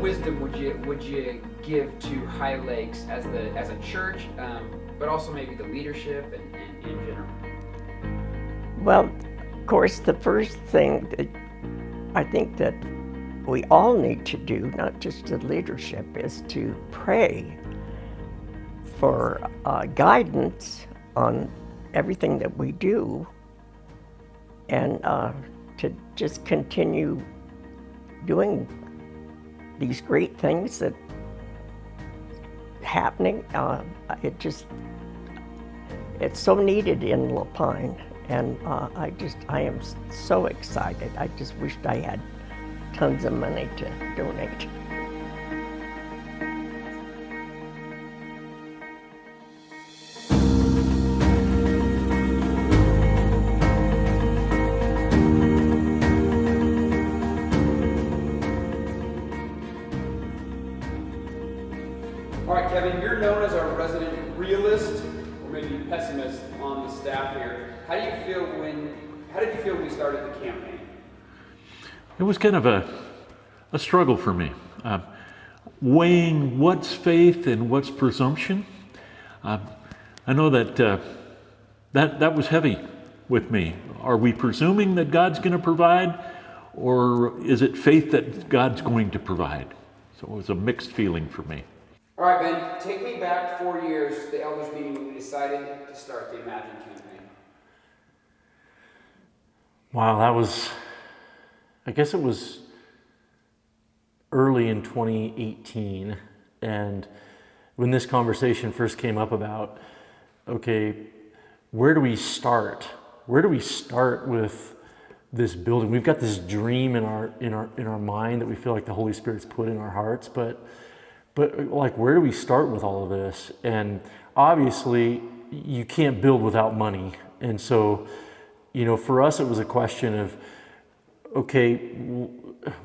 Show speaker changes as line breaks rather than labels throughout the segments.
wisdom would you give to High Lakes as a church, but also maybe the leadership and in general?
Well, of course, the first thing that I think that we all need to do, not just the leadership, is to pray for guidance on everything that we do, and to just continue doing these great things that happening. It's so needed in La Pine, and I am so excited. I just wished I had tons of money to donate.
All right, Kevin, you're known as our resident realist, or maybe pessimist on the staff here. How did you feel when we started the campaign?
It was kind of a struggle for me, weighing what's faith and what's presumption. I know that was heavy with me. Are we presuming that God's going to provide, or is it faith that God's going to provide? So it was a mixed feeling for me.
All right, Ben, take me back 4 years to the elders meeting when we decided to start the Imagine campaign.
Wow, I guess it was early in 2018, and when this conversation first came up about, okay, where do we start? Where do we start with this building? We've got this dream in our mind that we feel like the Holy Spirit's put in our hearts, but like, where do we start with all of this? And obviously, you can't build without money. And so, for us, it was a question of, okay,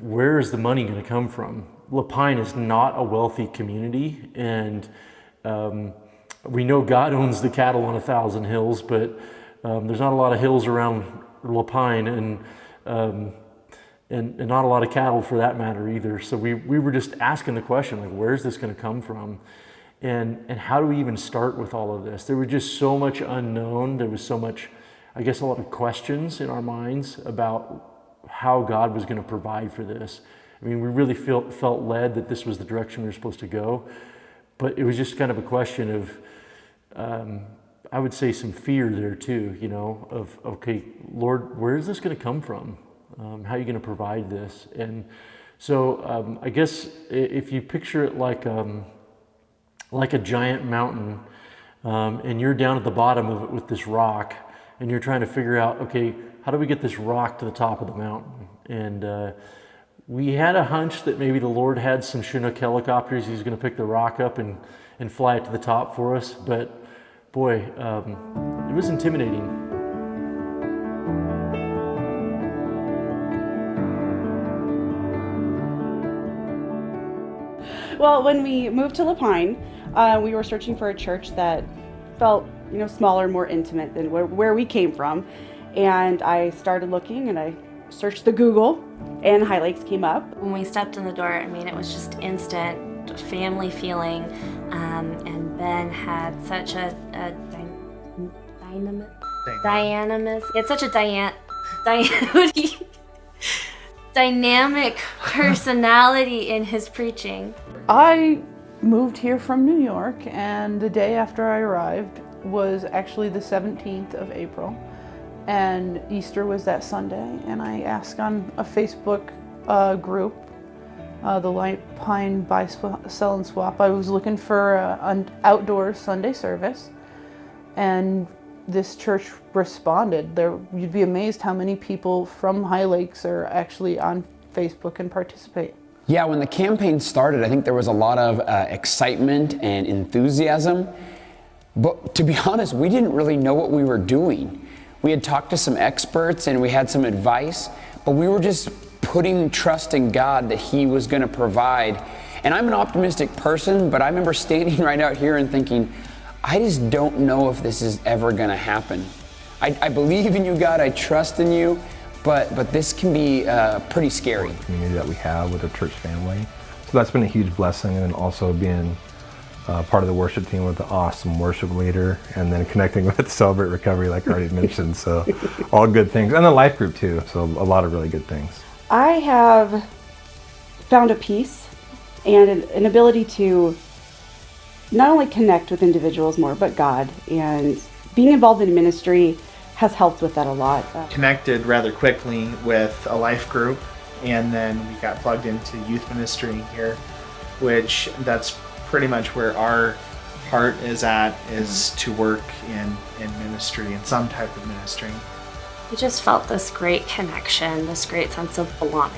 where is the money going to come from? La Pine is not a wealthy community, and we know God owns the cattle on 1,000 hills, but there's not a lot of hills around La Pine, and not a lot of cattle for that matter either. So we were just asking the question, like, where's this going to come from? And how do we even start with all of this? There was just so much unknown. There was so much, I guess, a lot of questions in our minds about how God was going to provide for this. I mean, we really felt led that this was the direction we were supposed to go. But it was just kind of a question of, I would say, some fear there too, of, okay, Lord, where is this going to come from? How are you going to provide this? And so I guess if you picture it like a giant mountain, and you're down at the bottom of it with this rock, and you're trying to figure out, okay, how do we get this rock to the top of the mountain? And we had a hunch that maybe the Lord had some Chinook helicopters. He's going to pick the rock up and fly it to the top for us. But boy, it was intimidating.
Well, when we moved to La Pine, we were searching for a church that felt, smaller, more intimate than where we came from. And I started looking, and I searched the Google, and High Lakes came up.
When we stepped in the door, it was just instant family feeling, and Ben had such a dynamic personality in his preaching.
I moved here from New York, and the day after I arrived was actually the 17th of April, and Easter was that Sunday. And I asked on a Facebook group, the Light Pine Buy, Sell, and Swap. I was looking for an outdoor Sunday service, and this church responded. You'd be amazed how many people from High Lakes are actually on Facebook and participate.
Yeah, when the campaign started, I think there was a lot of excitement and enthusiasm. But to be honest, we didn't really know what we were doing. We had talked to some experts and we had some advice, but we were just putting trust in God that He was going to provide. And I'm an optimistic person, but I remember standing right out here and thinking, I just don't know if this is ever going to happen. I believe in you, God. I trust in you, but this can be pretty scary.
The community that we have with our church family, So that's been a huge blessing, and then also being part of the worship team with the awesome worship leader, and then connecting with Celebrate Recovery, like I already mentioned. So all good things, and the life group too. So a lot of really good things.
I have found a peace and an ability to not only connect with individuals more, but God. And being involved in ministry has helped with that a lot.
Connected rather quickly with a life group, and then we got plugged into youth ministry here, which that's pretty much where our heart is to work in ministry, in some type of ministry.
We just felt this great connection, this great sense of belonging.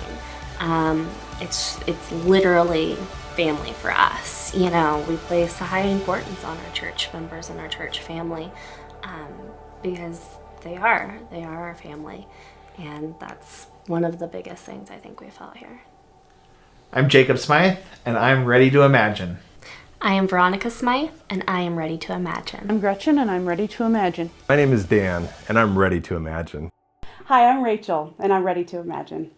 It's literally family for us. You know, we place a high importance on our church members and our church family because they are our family, and that's one of the biggest things I think we felt here.
I'm Jacob Smythe, and I'm ready to imagine.
I am Veronica Smythe, and I am ready to imagine.
I'm Gretchen, and I'm ready to imagine.
My name is Dan, and I'm ready to imagine.
Hi, I'm Rachel, and I'm ready to imagine.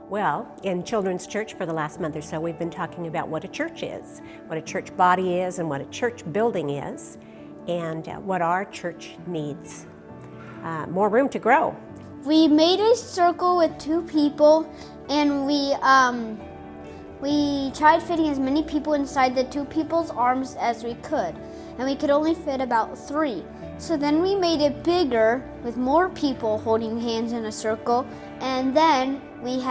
Well, in Children's Church for the last month or so, we've been talking about what a church is, what a church body is, and what a church building is, and what our church needs. More room to grow.
We made a circle with 2 people, and we tried fitting as many people inside the 2 people's arms as we could, and we could only fit about 3. So then we made it bigger with more people holding hands in a circle, and then we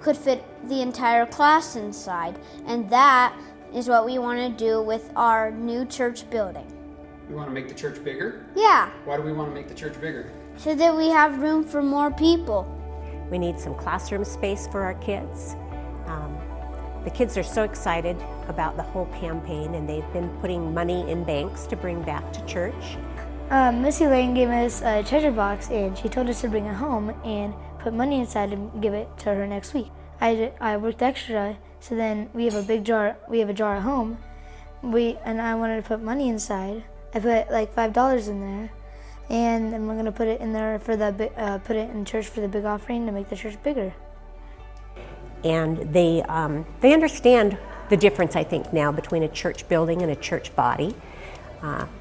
could fit the entire class inside, and that is what we want to do with our new church building.
We want to make the church bigger?
Yeah,
Why do we want to make the church bigger?
so that we have room for more people.
We need some classroom space for our kids. The kids are so excited about the whole campaign, and they've been putting money in banks to bring back to church.
Missy Lane gave us a treasure box, and she told us to bring it home and put money inside and give it to her next week. I worked extra, so then we have a big jar. We have a jar at home. And I wanted to put money inside. I put like $5 in there, and then we're gonna put it in there for put it in church for the big offering to make the church bigger.
And they understand the difference, I think, now between a church building and a church body.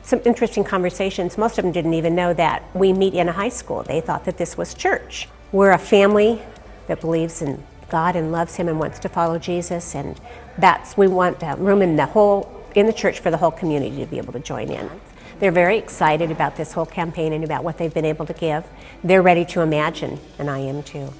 Some interesting conversations. Most of them didn't even know that we meet in a high school. They thought that this was church. We're a family that believes in God and loves Him and wants to follow Jesus, and we want room in the church for the whole community to be able to join in. They're very excited about this whole campaign and about what they've been able to give. They're ready to imagine, and I am too.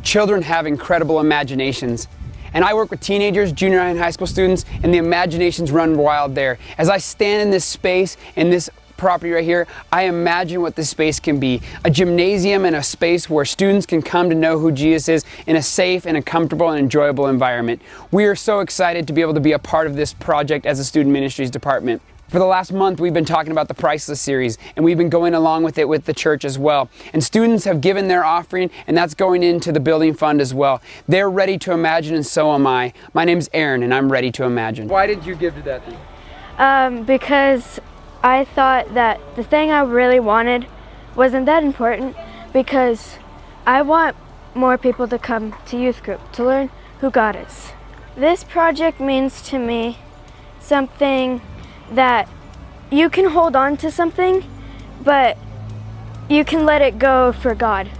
Children have incredible imaginations. And I work with teenagers, junior high and high school students, and the imaginations run wild there. As I stand in this space, in this property right here, I imagine what this space can be. A gymnasium and a space where students can come to know who Jesus is in a safe and a comfortable and enjoyable environment. We are so excited to be able to be a part of this project as a student ministries department. For the last month, we've been talking about the Priceless series, and we've been going along with it with the church as well. And students have given their offering, and that's going into the building fund as well. They're ready to imagine, and so am I. My name's Aaron, and I'm ready to imagine.
Why did you give to that thing?
Because I thought that the thing I really wanted wasn't that important, because I want more people to come to youth group to learn who God is. This project means to me something that you can hold on to something, but you can let it go for God.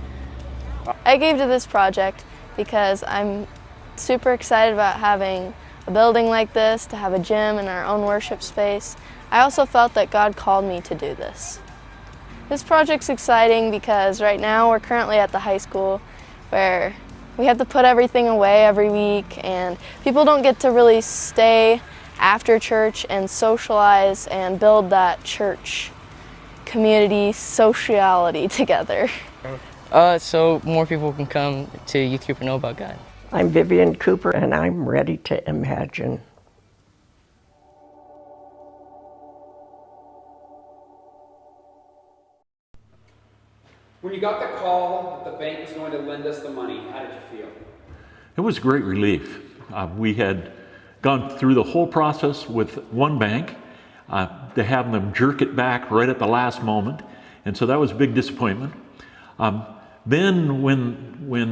I gave to this project because I'm super excited about having a building like this, to have a gym and our own worship space. I also felt that God called me to do this. This project's exciting because right now we're currently at the high school where we have to put everything away every week, and people don't get to really stay after church and socialize and build that church community sociality together.
So more people can come to youth group and know about God.
I'm Vivian Cooper, and I'm ready to imagine.
When you got the call that the bank was going to lend us the money, how did you feel?
It was great relief. We had gone through the whole process with one bank to have them jerk it back right at the last moment, and so that was a big disappointment. Then when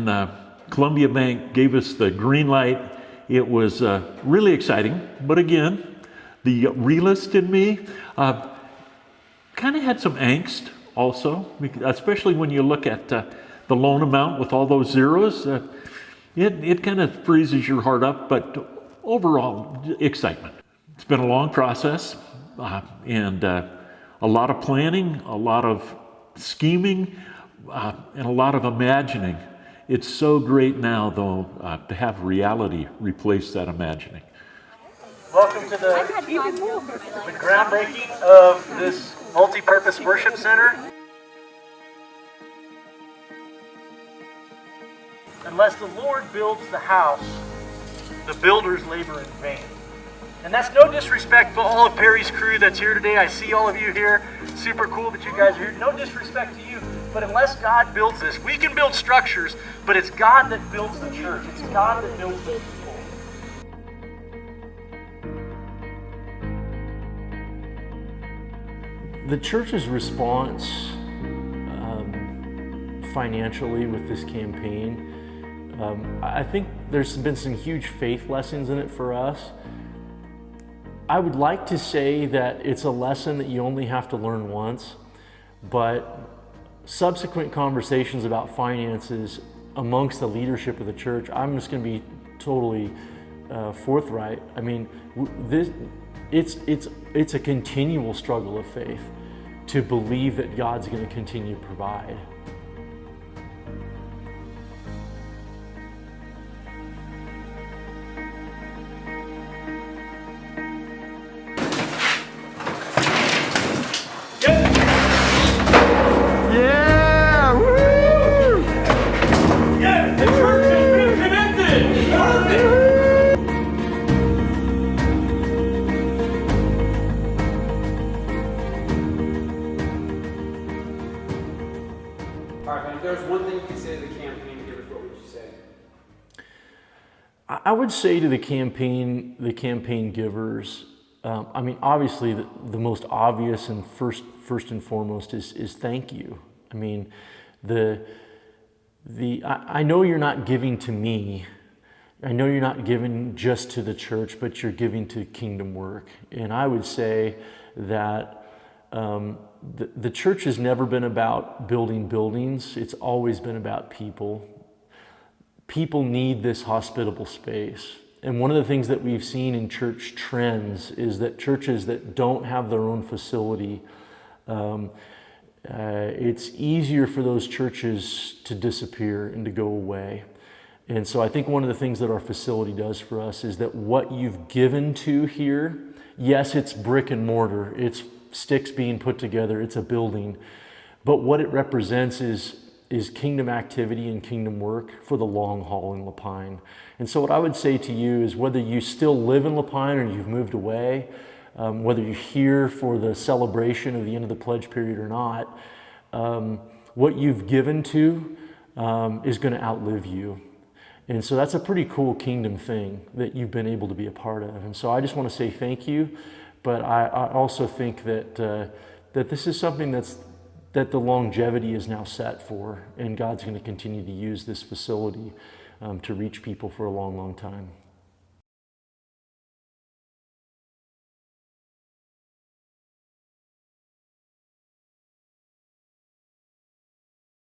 Columbia Bank gave us the green light. It was really exciting, but again, the realist in me kind of had some angst also, especially when you look at the loan amount with all those zeros. It kind of freezes your heart up, but overall, excitement. It's been a long process and a lot of planning, a lot of scheming, and a lot of imagining. It's so great now, though, to have reality replace that imagining.
Welcome to the groundbreaking of this multi-purpose worship center. Unless the Lord builds the house, the builders labor in vain. And that's no disrespect for all of Perry's crew that's here today. I see all of you here. Super cool that you guys are here. No disrespect to you. But unless God builds this, we can build structures, but it's God that builds the church. It's God that builds the people.
The church's response financially with this campaign, I think there's been some huge faith lessons in it for us. I would like to say that it's a lesson that you only have to learn once, but subsequent conversations about finances amongst the leadership of the church, I'm just going to be totally forthright. I mean, it's a continual struggle of faith to believe that God's going to continue to provide.
If there was one thing you could say to the campaign givers, what would you say?
I would say to the campaign givers, I mean, obviously the most obvious and first and foremost is thank you. I mean, I know you're not giving to me. I know you're not giving just to the church, but you're giving to kingdom work. And I would say that the church has never been about building buildings. It's always been about people. People need this hospitable space. And one of the things that we've seen in church trends is that churches that don't have their own facility, it's easier for those churches to disappear and to go away. And so I think one of the things that our facility does for us is that what you've given to here, yes, it's brick and mortar, it's sticks being put together, it's a building, but what it represents is kingdom activity and kingdom work for the long haul in La Pine. And so what I would say to you is whether you still live in La Pine or you've moved away, whether you're here for the celebration of the end of the pledge period or not, what you've given to is going to outlive you. And so that's a pretty cool kingdom thing that you've been able to be a part of. And so I just want to say thank you. But I also think that that this is something that the longevity is now set for, and God's going to continue to use this facility to reach people for a long, long time.